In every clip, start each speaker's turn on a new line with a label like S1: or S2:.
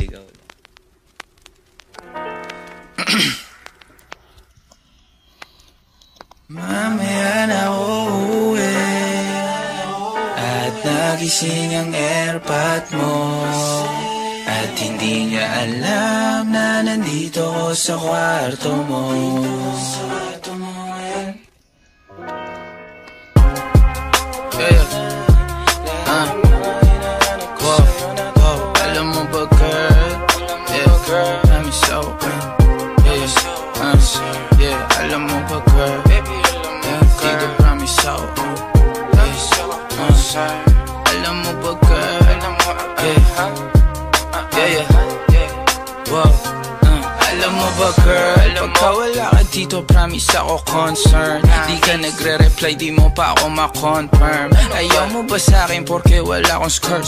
S1: ikaw.
S2: Mamaya na uuwi at nagising ang airpot mo, at hindi niya alam na nandito ko sa kwarto mo. Alam mo ba girl, I'm so alam mo ba girl, dito promise ako. Alam mo ba girl, alam mo ba girl, pagka wala ka dito promise ako concern. Di ka nagre-reply, di mo pa ako ma-confirm. Ayaw mo ba sa'kin porque wala akong skirt?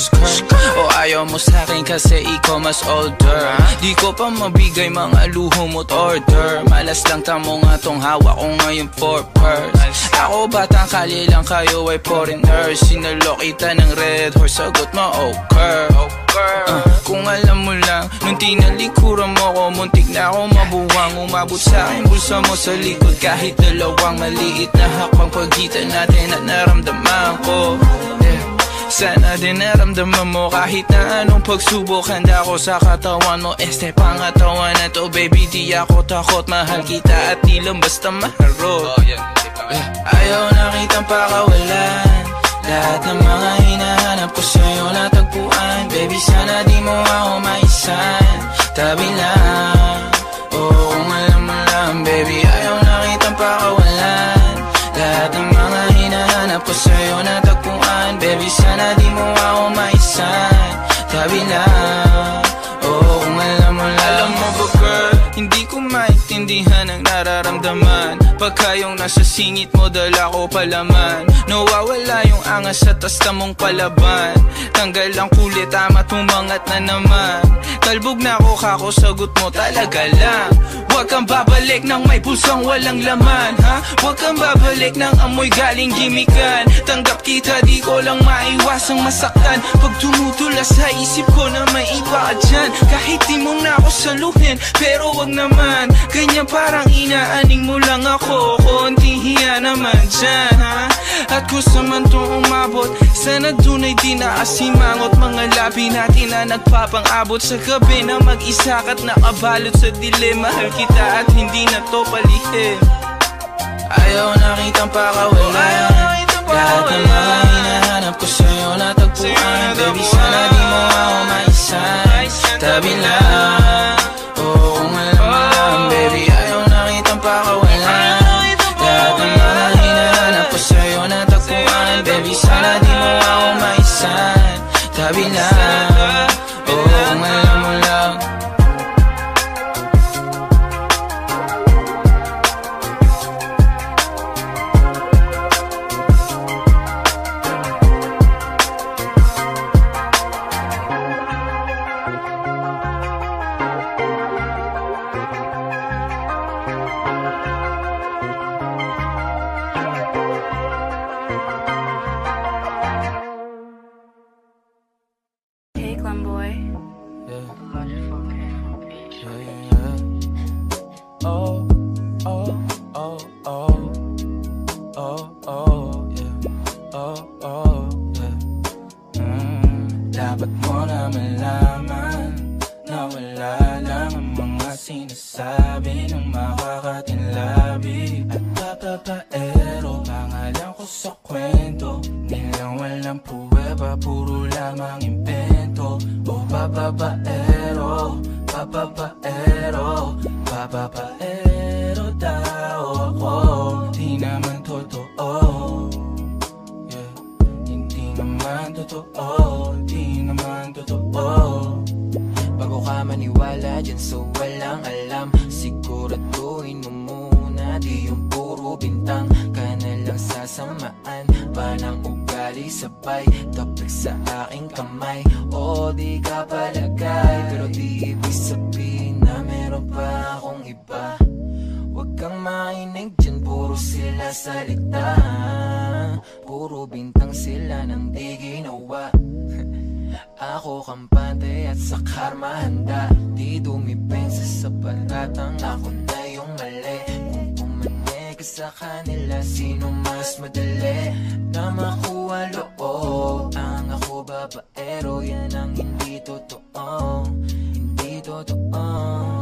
S2: O ayaw mo sa'kin kasi ikaw mas older? Di ko pa mabigay mga luho mo't order. Malas lang tamo nga tong hawak ko ngayon for purse. Ako batang kali lang, kayo ay foreigners. Sinalo kita ng red horse, sagot mo okay. Kung alam mo lang, nung tinalikuran mo ko, muntik na ako mabuwang. Umabot sa'kin bulsa mo sa likod, kahit dalawang maliit na hakbang pagitan natin at naramdaman ko. Sana din naramdaman mo kahit na anong pagsubok. Handa ko sa katawan mo, este pangatawan na to baby. Di ako takot, mahal kita at di lang basta maharot. Ayaw na kitang pakawalan, lahat ng mga hinahanap ko sa'yo natagpuan. Baby sana di mo ako maisan, tabi lang. Oh kung alam mo lang baby, ayaw na kitang pakawalan, lahat ng mga hinahanap ko sa'yo natagpuan. Baby sana di mo ako maisan, tabi lang. Oh kung alam mo lang. Alam mo ba girl, hindi ko maintindihan ang nararamdaman pagka yung nasa singit mo dala ko palaman. Nawawala yung angas sa tasta mong palaban. Tanggal ang kulit, tama't umangat na naman. Kalbog na ako, kako sagot mo talaga lang. Huwag kang babalik ng may pusang walang laman, ha? Huwag kang babalik ng amoy galing gimikan. Tanggap kita, di ko lang maiwasang masaktan. Pag tumutula sa isip ko na may iba ka dyan, kahit di mo na ako saluhin, pero wag naman ganyan, parang inaaning mo lang ako. Konting hiya naman dyan, ha? At kung saan tong umabot, sana dun ay di naasimangot. Mga labi natin na nagpapang-abot sa gabi na mag-isa ka't nakabalot sa dilim. Mahal kita at hindi na to palihim. Ayaw na kitang pakawalan, lahat ng mga hinahanap ko sa'yo natagpuan. Baby sana di mo ako maisan, tabi lang. Oh kung alam mo lang baby, ayaw na kitang pakawalan, lahat ng mga hinahanap ko sa'yo natagpuan. Baby sana di mo ako maisan, tabi lang. Oh kung alam mo lang. Dapat mo na malaman na wala lang ang mga sinasabi ng makakatinlabi at papapaero. Pangalan ko sa kwento, nilang walang pruweba, puro lamang impento. O papapaero, papapaero, papapaero daw ako. Di naman totoo, yeah. Hindi naman totoo, di naman totoo. Bago ka maniwala dyan so walang alam, siguraduhin mo muna di yung puro bintang. Ka na lang sasamaan pa ng ugali sabay tapik sa aking kamay. O di ka palagay, pero di ibig sabihin na meron pa akong iba. Huwag kang mainig dyan, puro sila salita, puro bintang sila nang di ginawa.
S1: Ako kampante at sa karma handa. Di dumipensa sa paratang ako na yung mali. Kung pumanig ka sa kanila, sino mas madali na makuha loob? Ang ako babaero, yan ang hindi totoo. Hindi totoo.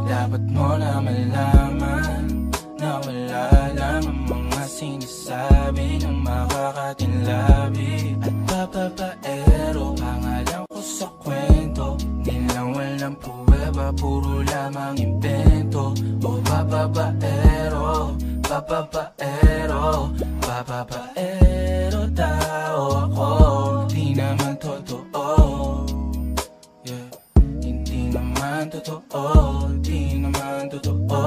S2: Dapat mo na malaman na wala lang ang mga sinasabi ng makakatinlabi at papapaero. Pangalan ko sa kwento, nilang walang pruweba, puro lamang invento. O papapaero, papapaero, papapaero tao ako. Di naman totoo, yeah. Hindi naman totoo, di naman totoo.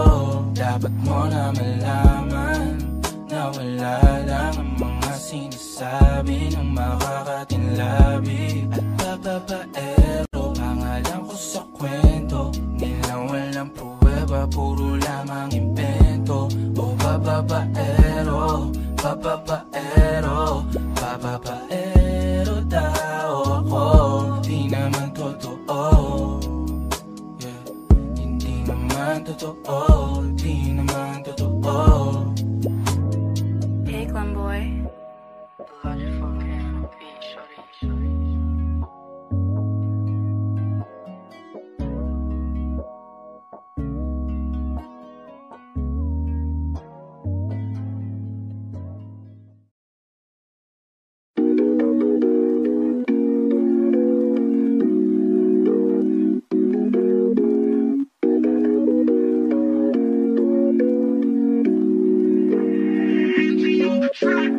S2: Dapat mo na malaman na wala lang ang mga sinasabi ng makakatinlabi at papapaero. Pangalan ko sa kwento, nilang walang pruweba, puro lamang invento. O papapaero, papapaero, papapaero tao ako. Di naman totoo, yeah. Hindi naman totoo, di naman totoo.
S3: Hey, Clemboy.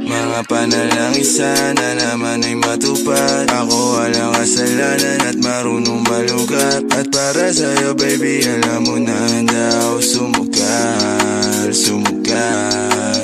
S4: Mga panalangin sana naman ay matupad. Ako walang kasalanan at marunong malugat. At para sa'yo baby, alam mo na handa ako sumugal, sumugal.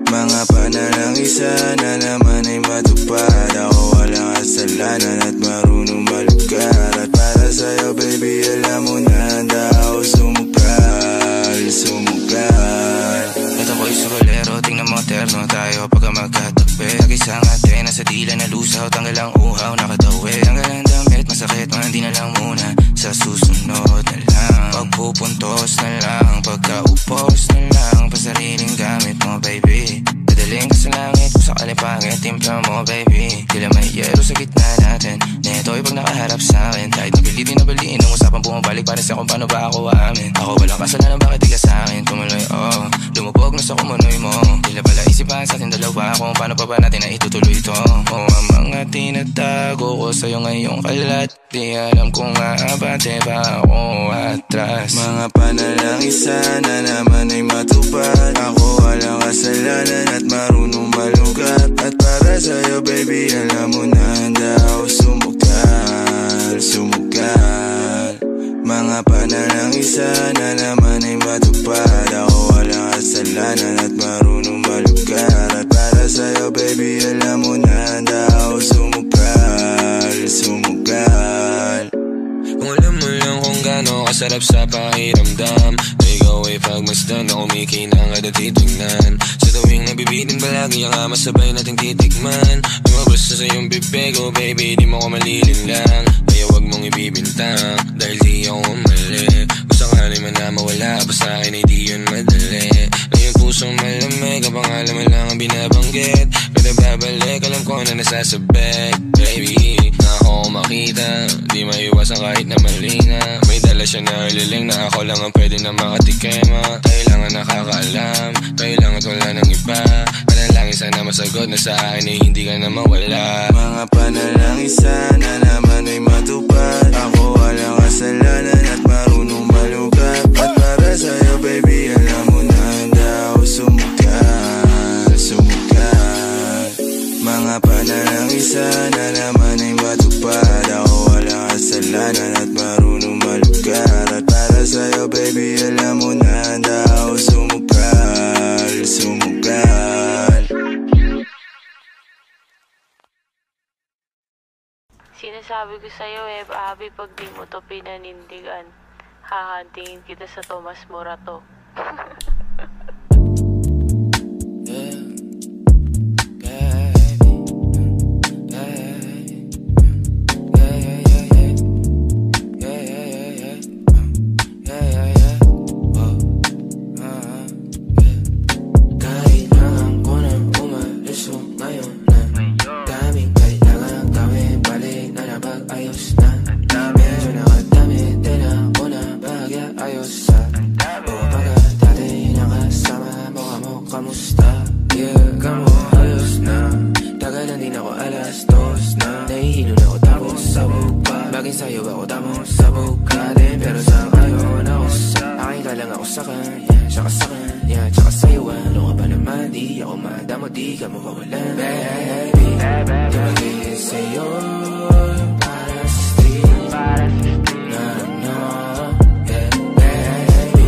S4: Mga panalangin sana naman ay matupad. Ako walang kasalanan at marunong malugat. At para sa'yo baby, alam mo na handa ako sumugal, sumugal.
S2: At ako'y sugalero, tingnan mo terno tayo pagka magkatabi. Nag-isang ate, nasa dila na lusaw, tanggal ang uhaw, nakatawi. Tanggal ang damit, masakit, hindi na lang muna. Sa susunod na lang, pagpupuntos na lang, pagkaupos na lang, pasariling gamit mo baby. Dadaling ka sa langit, kung sakali pangit, timpla mo baby. Tila may yero sa gitna natin, neto'y pag nakaharap sa'kin. Kahit napilitin na baliin, ang usapang bumabalik, pares sa kung paano ba ako aamin. Ako walang kasalanan, bakit di ka sa'kin tumuloy, oh. Lumubog na sa kumunoy mo, tila pala isipan sa ating dalawa, kung paano pa ba natin na itutuloy ito. Oh, ang mga tinatago ko sa'yo ngayong kalat, di alam kung aabante ba ako atras.
S4: Mga panalangin sana naman ay matupad. Ako walang kasalanan at marunong malugat. At para sa'yo baby, alam mo na handa ako sumugal, sumugal. Mga panalangin sana naman ay matupad. Ako walang kasalanan at marunong malugat. At para sa'yo baby, alam mo na handa ako sumugal, sumugal.
S1: Kung alam mo lang kung gaano kasarap sa pakiramdam na ikaw ay pagmasdan na kumikinang at titignan. Sa tuwing nabibitin palagi ang masabay nating titikman. Lumabas na sa iyong bibig, oh baby, di mo ko malilinlang. Kaya wag mong ibibintang, dahil di ako mali. Kung sakali man na mawala pa sa akin ay di yun madali. Ngayong pusong malamig, ang pangalan mo lang ang binabanggit. Kada babalik, alam ko na nasasabik. Baby, na ako makita, di maiwasan kahit na mali na. May dala siya na liling na ako lang ang pwede na makatikema. Tayo lang ang nakakaalam, tayo lang at wala nang iba. Panalangin sana masagot na sa akin ay hindi ka na mawala.
S4: Mga panalangin sana naman ay matupad. Ako walang kasalanan at marunong malugat. At para sa'yo baby, alam mo na handa ako sumugal, sumugal. Mga panalangin sana naman ay matupad. Ako walang kasalanan at marunong malugat. At para sa'yo baby, alam mo na handa ako sumugal, sumugal.
S3: Sinasabi ko sa'yo Abby, pag di mo to pinanindigan, hahantingin kita sa Tomas Morato.
S2: sa Bugatti, pero sa ngayon ako sa nakita lang ako sa kanya, tsaka sa kanya, tsaka sa'yo. Ano ka ba naman, di ako madamo, di ka mawawalan. Baby, di magiging sa'yo para sa street, no, no, yeah, baby.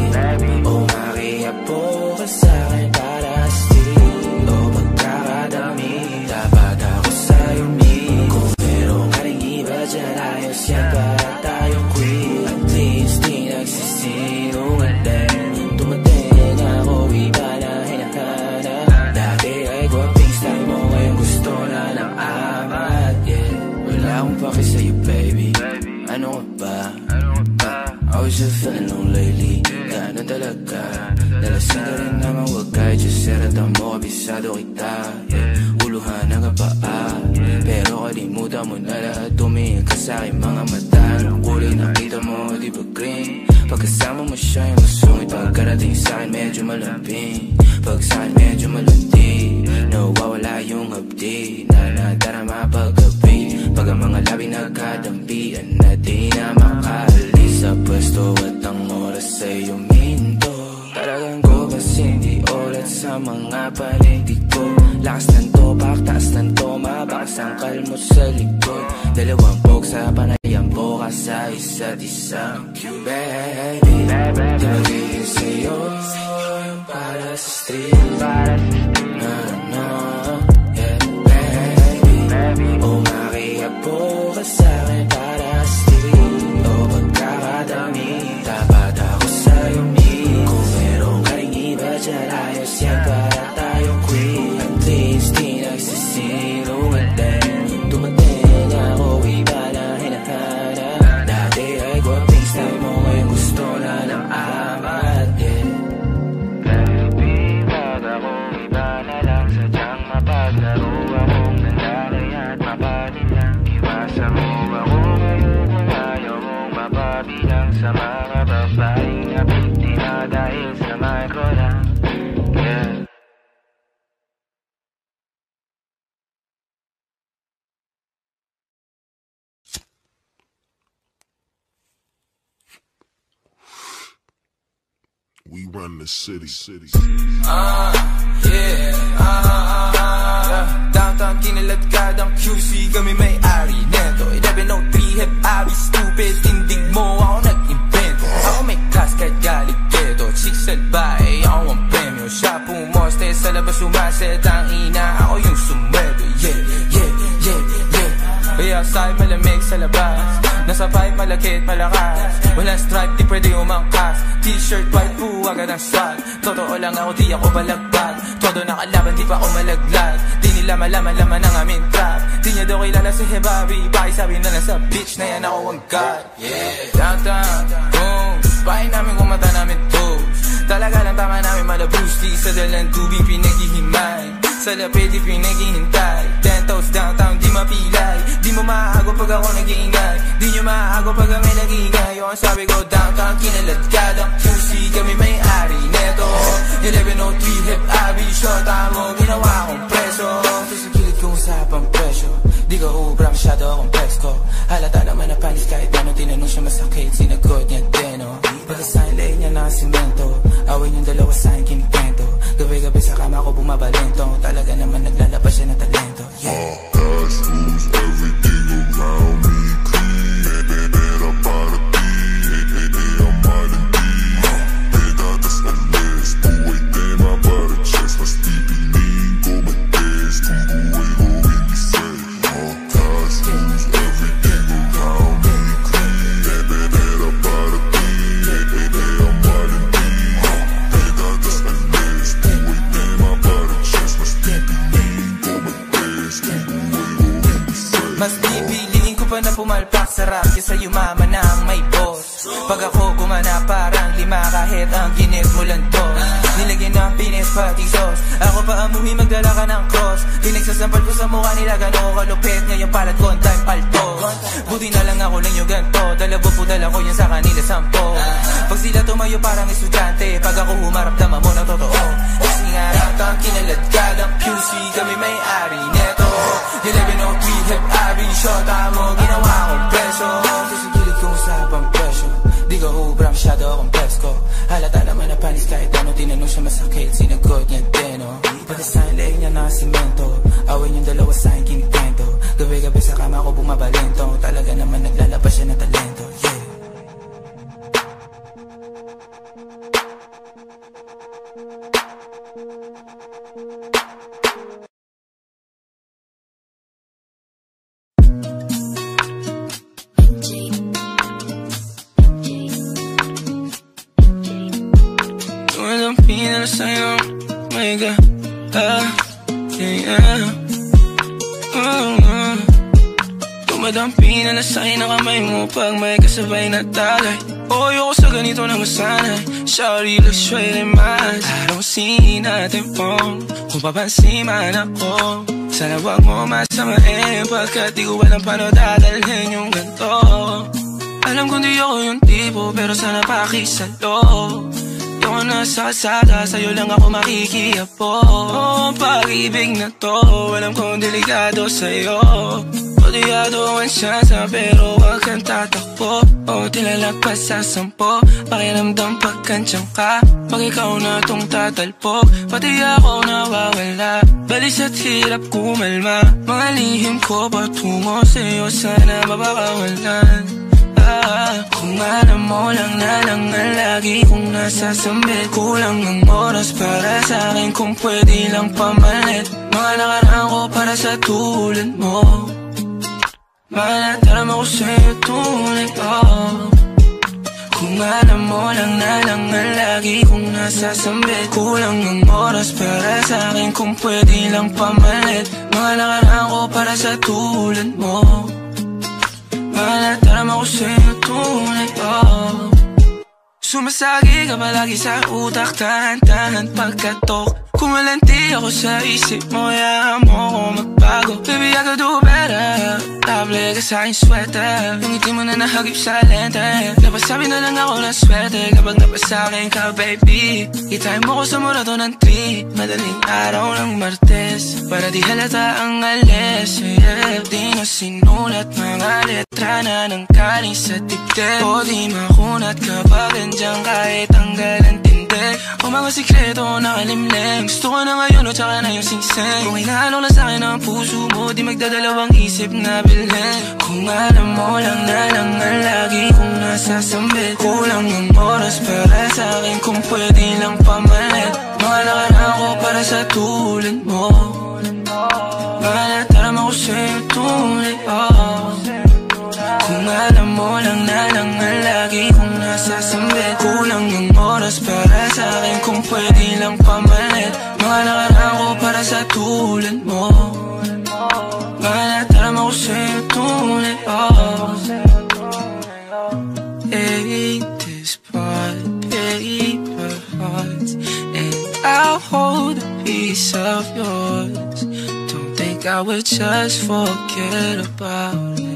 S2: Umakiapo ka sa'kin para sa street, o pagkakadami, dapat ako sa'yo meet. Kung meron ka rin iba dyan, ayos yan para tayong queen. At least di nagsisinungaling, tumating ako iba na hinahanap. Dati ay gwaping style mo, ngayon gusto na ng amat, yeah. Wala akong paki sa'yo baby, ano ka ba? I was just feeling low lately, ganun talaga. Nalasing ka rin naman, wag kahit just seratan mo, kabisado kita, yeah. Uluhan ang kapaa, pero kalimutan mo na lahat. Tumingin ka sa'king mga mata, anong kulay nakita mo, di ba green? Pagkasama mo siya yung masungit, pagkarating sa'kin medyo malambing. Pag sa'kin medyo malandi, nawawala yung hapdi na nadarama paggabi. Pag ang mga labi nagkadampian na di na makaalis sa pwesto at ang oras ay uminto. Talagang ko kasing di ulat sa mga paligid ko. Lakas ng topak, taas ng toma, bakas ang kalmot sa likod. Dalawang pog sa panayang boka sa isa't isa. Baby, di magiging sa'yo para sa street, no, no, yeah, baby. Umakiapo ka sa'kin para sa street, o pagkakadami, dapat ako sa'yo meet. Kung meron ka rin iba dyan, ayos yan para tayong queen. At least di nagsisinungaling, tumating ako iba na hinahanap. Dati ay gwaping style mo, ngayon gusto na ng amat, yeah. Baby, wag akong iba na lang, sadyang mapaglaro akong nandalay at mapatin lang. Iwasan mo ako ngayon kung ayaw mong mapabilang sa mga babaeng nabiktima dahil sa micro lang, yeah.
S5: We run the city.
S2: Downtown kinaladkadang QC, kami may-ari neto. 1103 hep-ari, stupid, tindig mo, ako nag-invento. Ako may class kahit galit keto, chicksel bae, ako ang premyo. Siya pumoste sa labas, sumaset ang ina, ako yung sumwede. Yeah, yeah, yeah, yeah. Way outside, malamig sa labas, nasa pipe, malakit, malakas. Walang stripe, di pwede umangkas. T-shirt, white, agad ang swag. Totoo lang ako, di ako balagbag. Todo nakalaban, di pa ako malaglag. Di nila malaman-laman ang aming trap. Di niya daw kilala si Hebabi, pakisabi na lang sa bitch na yan ako ang god. Yeah, downtown, boom, bahay namin kung mata namin toes. Talaga lang tama namin mala Bruce Lee. Sa dalang tubig pinaghihimay, sa lapid di pinaghihintay. 10 toes downtown, di mapilay. Di mo maago pag ako nag-iingay, di nyo maago pag kami nag-iingay. Yung sabi ko downtown, kinaladkadang QC, kami may-ari neto. 1103 hep-abi, shota mo, ginawa akong preso. Tapos ang kilid kong usapang presyo, di ka ubra, masyado akong presko. Halata naman na panis kahit ano, tinanong siya masakit, sinagot niya deno. Pagkasahin lay niya na simento, awin yung dalawa sa'kin kinikento. Gabi-gabi sa kama ko bumabalento, talaga naman naglalabas siya ng talento, yeah.
S5: Cash rules everything around me, clean. Pera para ti, ang malandi. Pedatas ang les, buhay tema para chest. Mas pipiliin ko mag-test kung buhay ko hindi set. Cash rules everything around me, clean. Pera para ti, ang malandi. Pedatas ang les, buhay tema para chest. Mas pipiliin ko mag-test kung buhay ko hindi set.
S2: Mas pipiliin ko pa na pumalpak sa rap kesa yumaman na ang may boss. Pag ako gumana parang lima kahit ang ginit mo lang to. Nilagyan ng pinis pati sauce, ako pa amuhi magdala ka ng cross. Pinagsasampal ko sa mukha nila gano'n ko kalupit, ngayon palat ko time palto. Buti na lang ako lang yung ganto, dalawa po dala ko yun sa kanila 10. Pag sila tumayo parang estudyante, pag ako humarap dama mo na totoo. Kasi nga downtown kinaladkadang QC, kami may-ari neto. 1103 hep-abi, shota mo, ginawa akong preso. Kasi gilid kong usap ubra masyado akong presko. Halata naman na panis kahit ano, tinanong siya masakit, sinagot niya din, oh. Pati sa leeg niya na simento, awin yung dalawa sa akin kinikwento. Gabi-gabi sa kama ko bumabalento, talaga naman naglalabas siya ng talento, yeah. Pinala sa'yo, my God, yeah. Dumadampi na sa'yo na kamay mo pag may kasabay na tagay. Ayoko sa ganito na masanay. Shawty looks straight in my eyes. I don't see nothing wrong kung papansin man ako. Sana wag mo masamain pagkat di ko alam paano dadalhin yung ganito. Alam kong di ako yung tipo pero sana pakisalo. Ako nasa kalsada, sa'yo lang ako makikiapo. Oh, pag-ibig na to, alam kong delikado sa'yo. Kodiyado ang siyansa, pero wag kang tatakbo. O tilalagpas sa 10, pakiramdam pagkansyang ka. Pag ikaw na tong tatalpog, pati ako nawawala. Balis at hirap kumalma, mga lihim ko patungo sa'yo, sana mapakawalan. Kung alam mo lang na lang ang lagi kong nasasambit. Kulang ng oras para sa akin kung pwede lang pamalit. Mga nakaraan ko para sa tulad mo. Malataram ako sa'yo tunay, oh. Kung alam mo lang na lang ang lagi kong nasasambit. Kulang ng oras para sa akin kung pwede lang pamalit. Mga nakaraan ko para sa tulad mo. Malataram ako sa'yo tunay, oh. Sumasagi ka palagi sa utak, tahan-tahan pagkatok. Kumalanti ako sa isip mo, hayaan mo ako magbago. Baby, I could do better. Table ka sa aking sweater, yung ngiti mo na nahagip sa lente. Napasabi na lang ako ng swerte kapag napasakin ka, baby. Itime mo ko sa murato ng 3, madaling araw ng Martes, para di halata ang alis, yeah. Di na sinulat mga letra na ng kaling sa dibdib. O di makunat kapag andyan kahit tanggal ang tindig. O mga sikreto nakalimlim, gusto ko na ngayon o tsaka na yung singsing. Kung inaano lang sa'kin ang puso mo, di magdadalawang isip na bilhin. Kung alam mo lang na lang ang lagi kong nasasambit. Kulang ng oras para sa'kin kung pwede lang pamalit. Mga nakaraan ko para sa tulad mo. Malataram ako sa'yo tunay, oh. Kung alam mo lang na lang ang lagi kong nasasambit. Kulang ng oras para sa'kin kung pwede lang pamalit. Mga nakaraan ko para sa tulad mo. Malataram ako sa'yo tunay, oh. Ain't this part, paper hearts, and I'll hold a piece of yours. Don't think I would just forget about it.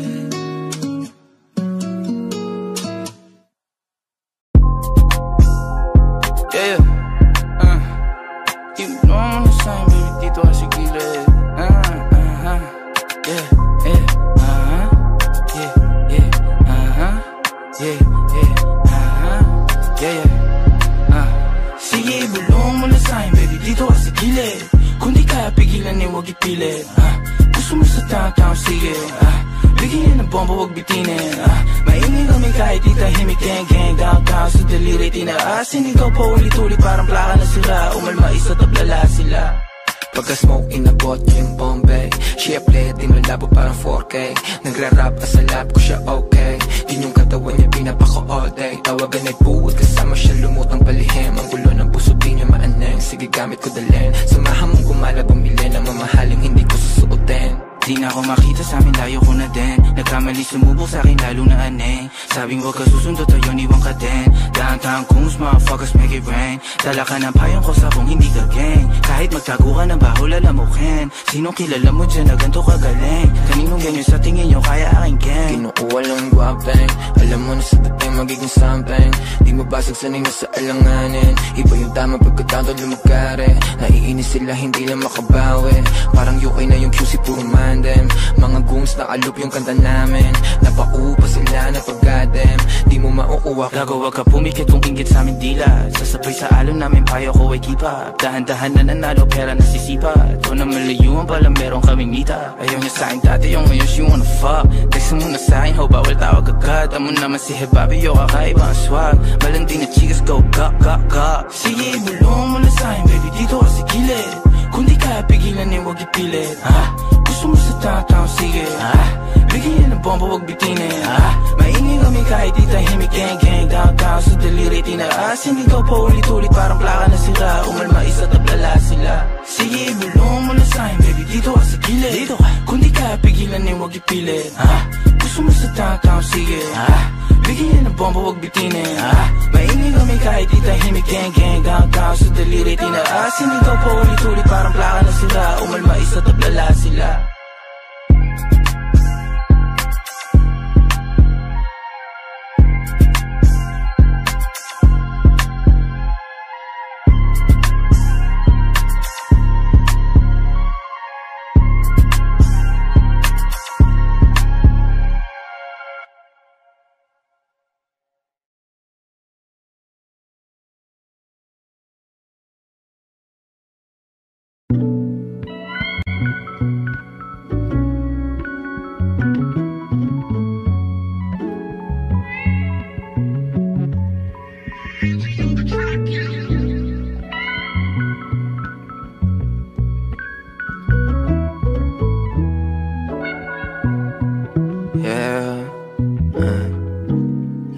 S2: Gusto mo sa tao-tao, sige, bigyan ng bomba, huwag bitinin, maingay kami kahit di tahimik. Gang-gang, downtown sa daliri tinaasin. Ikaw pa ulit-ulit parang plaka na sila. Umalma isa tablala sila.
S6: Pagka-smoke inabot yung Bombay. Siyempre di malabo parang 4K. Nagra-rap sa lab ko siya okay. Yun yung katawan niya pinapako all day. Tawagan ay buwad kasama siya lumutang palihim. Ang gulo ng puso di niya maaneng. Sige gamit ko dalhin. Samahan mong gumala bumili ng mamahaling hindi ko susuotin.
S2: Di na ako makita sa amin, layo ko na din. Nagkamali sumubok sa akin, lalo na aneng. Sabing wag ka susundo, tayo niwang ka din. Downtown Coons, motherfuckers make it rain. Dala ka ng payong ko sa kung hindi ka gang. Kahit magtago ka ng bahol, alam mo ken. Sinong kilala mo dyan na ganito kagaling? Kaninong ganyan sa tingin nyo, kaya aking gang.
S6: Kinukuha lang yung guwapeng. Alam mo na sa dating magiging something. Di mabasag sanay na sa alanganin. Iba yung tama pagkatawad lumagkari. Naiinis sila, hindi lang makabawi. Parang UK na yung QC, puro man them. Mga goons na alup yung kanta namin. Napaupa sila na pag-goddamn. Di mo mauuwak.
S2: Gago wag ka pumikit kung inggit sa amin dila. Sasabay sa alon namin payo ko ay keep up. Dahan-dahan na nanalo pera nasisipa. Ito na malayuan pala meron kaming mita. Ayaw niya sa'kin dati yung ngayon she wanna fuck. Text mo na sa'kin ho bawal tawag agad. Amo naman si Hebabi yo kakaiba ang swag. Malandi na chicas go ga ga ga. Sige ibulong mo na sa'kin baby dito kasi gilid. Kung di kaya pigilan eh wag ipilit. Gusto mo sa tao sige. Bigyan ng bomba wag bitinin. Maingay kami kahit di tahimik. Gang gang downtown sa daliri tinaas. Hindi ko pa ulit-ulit parang plaka na sila. Umalma isa tablala sila. Sige ibulong mo na sa'kin baby dito ka sa gilid. Kung di kaya pigilan eh wag ipilit. Gusto mo sa tao sige. Bigyan ng bomba wag bitinin. Maingay kami kahit di tahimik. Gang gang downtown sa daliri tinaas. Hindi ko pa ulit-ulit parang plaka na sila. Umalma isa tablala sila.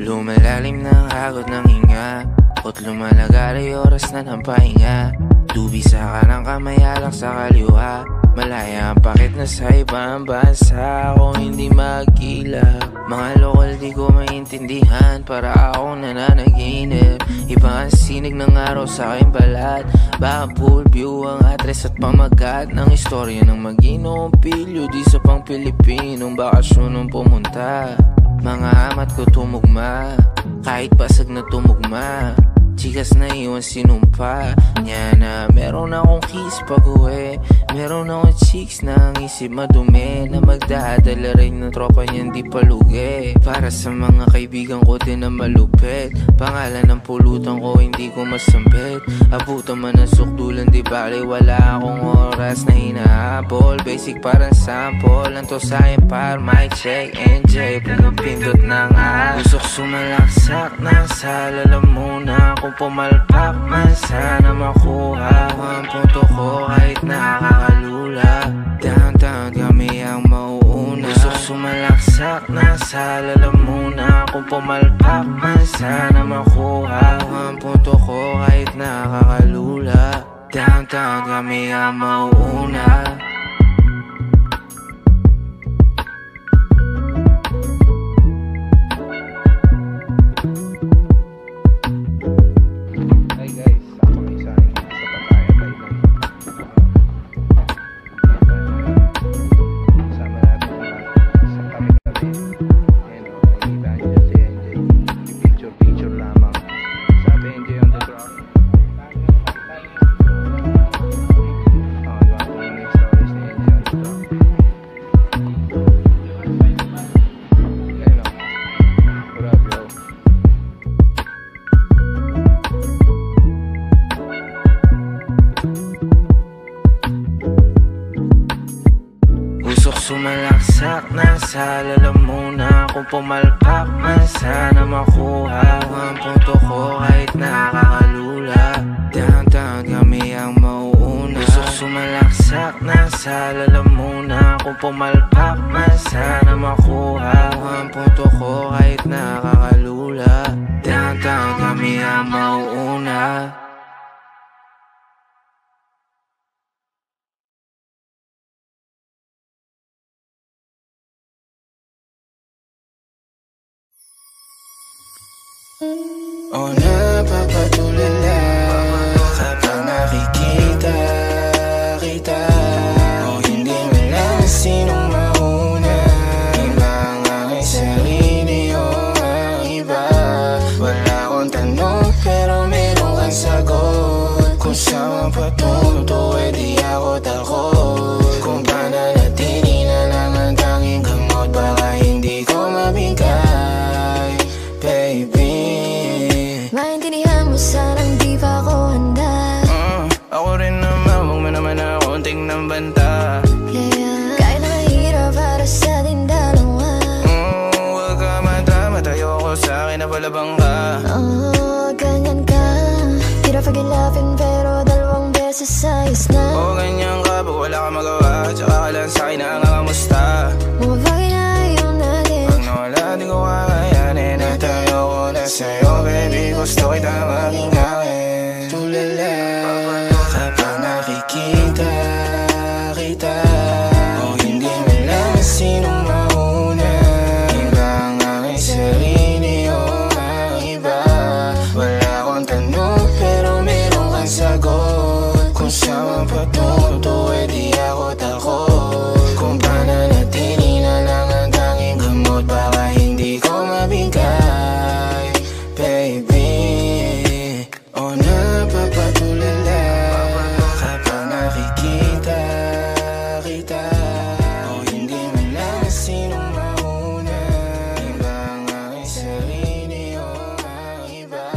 S7: Lumalalim ng hagod ng hinga, at lumalagari oras na ng pahinga. Dubi sa kanang kamay, alak sa kaliwa. Malaya ang pakit na sa ibang bansa. Ako hindi magkila. Mga lokal di ko maintindihan. Para ako nananaginip. Iba ang sinig ng araw sa aking balat. Baka full view ang address at pamagat ng istorya ng mag-inong pilyo di sa pang Pilipinong bakasyon nung pumunta. Mga amat ko tumugma, kahit basag na tumugma. Chikas na iwan sinumpa niya na meron akong kiss pag-uwi. Meron akong chicks na ang isip madumi, na magdadala rin ng tropa niyan di palugi. Para sa mga kaibigan ko din na malupit, pangalan ng pulutan ko hindi ko masambit. Abutan man ang sukdulan di bali, wala akong oras na hinahabol. Basic parang sample, lang to sa'kin par mic check NJ. Pumapindot ng usok sumalaksak ng salala muna. Kung pumalpak man sana makuha ang punto ko kahit nakakalula. Downtown kami ang mauuna. Usok sumalaksak ng salala muna. Kung pumalpak man sana makuha ang punto ko kahit nakakalula. Downtown kami ang mauuna. Sumalaksak na sa lalamunan. Kung pumalpak man sana makuha ang punto ko kahit nakakalula. Downtown kami ang mauuna. Usok sumalaksak na sa lalamunan. Kung pumalpak man sana makuha ang punto ko kahit nakakalula. Downtown kami ang mauuna.
S6: O napapatulala kapag nakikita kita. O hindi malang sinong mauna. Iba ang aking sarili o ang iba. Wala akong tanong pero meron kang sagot. Kung saan patunto eh di ako takot. Kung pananatili na lang ang tanging gamot, baka hindi ko mabigay, baby.
S2: mabangga.
S8: Ganyan ka. Tira fucking loving pero dalawang beses ayos na.
S2: Ganyan ka pag wala ka magawa. Tsaka ka lang sa'kin na kamusta.
S8: Mga bagay na ayaw natin.
S2: Pag nawala di ko kakayanin. At ayoko na sa'yo baby. Gusto kita maging akin. Tulala kapag nakikita kita. Hindi mo lang sinong mauna. Iba ang aking sarili o ang iba. Wala akong tanong pero meron kang sagot. Kung saan patunto di ako takot. Kung pananatili na lang ang tanging gamot. Baka hindi ko mabigay baby. O napapatulala kapag nakikita kita. O hindi man lang sinong mauna. Iba ang aking sarili o ang iba.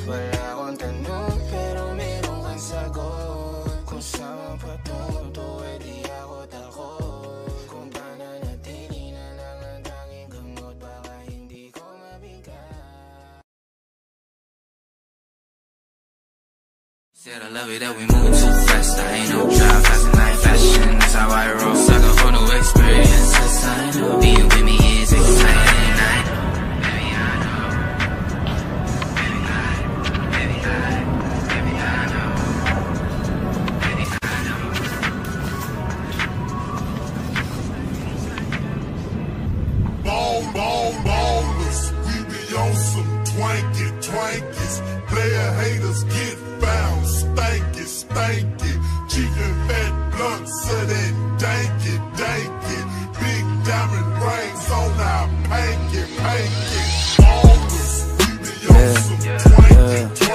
S2: Wala akong tanong pero meron kang sagot. Kung saan patunto di ako takot. Kung pananatili na lang ang tanging gamot. Baka hindi ko mabigay. Said I love it that we move too fast. I ain't no drive, fast and night fashion. That's how I roll. Sucker for new experiences. I know being with me is exciting. I know, baby, I know. Baby, I know. Baby, I know. Baby, I know. Baby, I know.
S5: Ballers, we be on some twankies. Player haters get found, stanky. Cheating fat blunts of that danky. Big diamond rings on our panky. Ballers, we be on some twankies.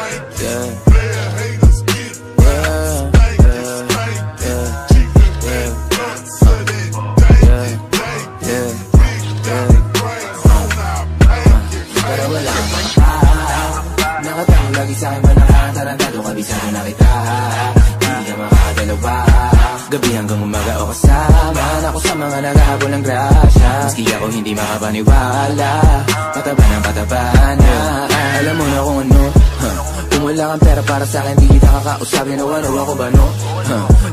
S5: Player haters get found, stanky. Cheating fat blunts of that danky. Big diamond rings on our panky.
S6: Pero wala kang makapahal. Nakatango lagi sa'kin ba nakatarantado. Kabisado na kita. Hindi ka makakadalawa. Gabi hanggang umaga o kasama ako sa mga naghahabol ng grasya. Maski ako hindi makapaniwala. Pataba ng pataba na. Alam mo na kung ano. Kung wala kang pera para sa'kin di kita kakausapin. O ano ako ba no?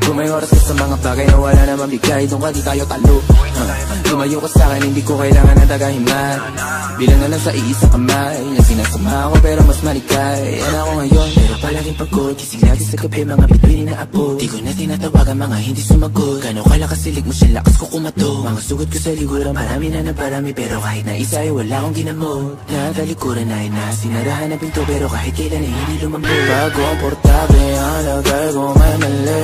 S6: Kung may oras ka sa mga bagay na wala naman bigay. Doon ka di tayo talo. Lumayo ka sa'kin hindi ko kailangan ng tagahiman. Bilang na lang sa iisang kamay. Yan sinasama ako pero mas malikay. Yan ako ngayon pero palaging pagod. Gising lagi sa gabi mga bituin na apo. Di ko na tinatawagan mga hindi sumagot. Gano'n kalakas silig mo siya lakas ko kumato. Mga sugot ko sa liguran marami na naparami. Pero kahit na isa ay wala akong ginamot. Natalikuran ay na sinarahan na pinto. Pero kahit kailan ay hindi lumambot. Pag komportable ang lagay ko may mali.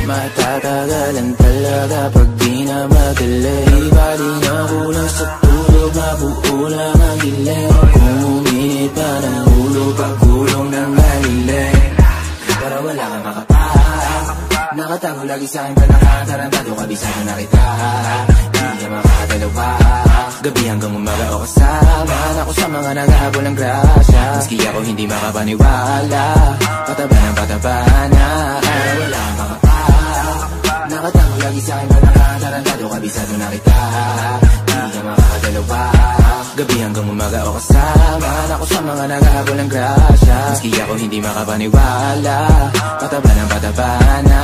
S6: Matatagalan talaga pag di na madali. Di bali na kulang sa tulog. Mabuo lang ang dilim. Kung uminit pa ng ulo. Pagkulong ng malilim. Pero wala kang makapahal. Nakatago lagi sa'kin pa nakatarantado. Kabisado na kita. Hindi ka makakadalawa. Gabi hanggang umaga o kasama ako sa mga naghahabol ng grasya. Maski ako hindi makapaniwala. Pataba ng pataba na. Pero wala kang makapahal. Nakatago lagi sa'kin pa nakatarantado. Kabisado na kita. Hindi ka makakadalawa. Gabi hanggang umaga o kasama ako sa mga naghahabol ng grasya. Maski ako hindi makapaniwala. Pataba ng pataba na.